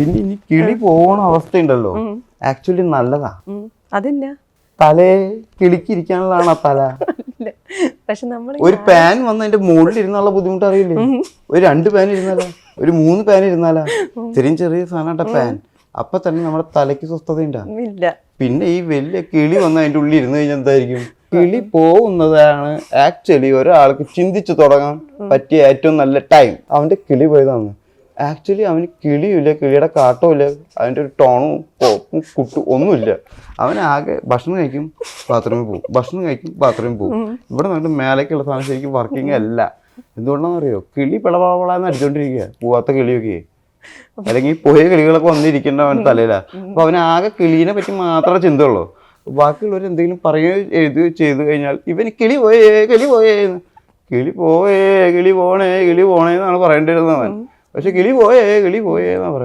പിന്നെ ഇനി കിളി പോണ അവസ്ഥയുണ്ടല്ലോ ആക്ച്വലി നല്ലതാ. അതെന്നാ തലേ കിളിക്കിരിക്കാനുള്ളതാണ് ആ തല. പക്ഷെ നമ്മൾ ഒരു പാൻ വന്ന് അതിന്റെ മുകളിൽ ഇരുന്നുള്ള ബുദ്ധിമുട്ട് അറിയില്ലേ? ഒരു 2 പാൻ ഇരുന്നാലാ, ഒരു 3 പാൻ ഇരുന്നാലാ, ചെറിയ ചെറിയ സാധനം പാൻ, അപ്പൊ തന്നെ നമ്മുടെ തലയ്ക്ക് സ്വസ്ഥതയുണ്ടാ. ഇല്ല. പിന്നെ ഈ വലിയ കിളി വന്ന് അതിന്റെ ഉള്ളിൽ ഇരുന്ന് കഴിഞ്ഞാൽ എന്തായിരിക്കും? കിളി പോകുന്നതാണ് ആക്ച്വലി ഒരാൾക്ക് ചിന്തിച്ചു തുടങ്ങാൻ പറ്റിയ ഏറ്റവും നല്ല ടൈം. അവന്റെ കിളി പോയതാണ്. ആക്ച്വലി അവന് കിളിയില്ല, കിളിയുടെ കാട്ടവും ഇല്ല, അതിൻ്റെ ഒരു ടോണും പോപ്പും കുട്ടും ഒന്നുമില്ല. അവനാകെ ഭക്ഷണം കഴിക്കും, ബാത്റൂമിൽ പോകും, ഭക്ഷണം കഴിക്കും, ബാത്റൂമിൽ പോകും. ഇവിടെ നിന്നിട്ട് മേലേക്കുള്ള സാധനം ശരിക്കും വർക്കിംഗ് അല്ല. എന്തുകൊണ്ടാണെന്നറിയോ? കിളി പിളവളാന്ന് അടിച്ചോണ്ടിരിക്കുക, പോവാത്ത കിളിയൊക്കെ. അല്ലെങ്കിൽ പോയ കിളികളൊക്കെ വന്നിരിക്കേണ്ട അവൻ്റെ തലയിലാ. അപ്പൊ അവനാകെ കിളീനെ പറ്റി മാത്രമേ ചിന്തയുള്ളൂ. ബാക്കിയുള്ളവർ എന്തെങ്കിലും പറയുകയോ എഴുതുകയോ ചെയ്തു കഴിഞ്ഞാൽ ഇവന് കിളി പോയേ, കിളി പോയേ, കിളി പോയേ, കിളി പോണേ, കിളി പോണേ എന്നാണ് പറയേണ്ടിരുന്നത് അവൻ. പക്ഷെ കിളി പോയേ, കിളി പോയേ എന്നാ പറയുന്നത്.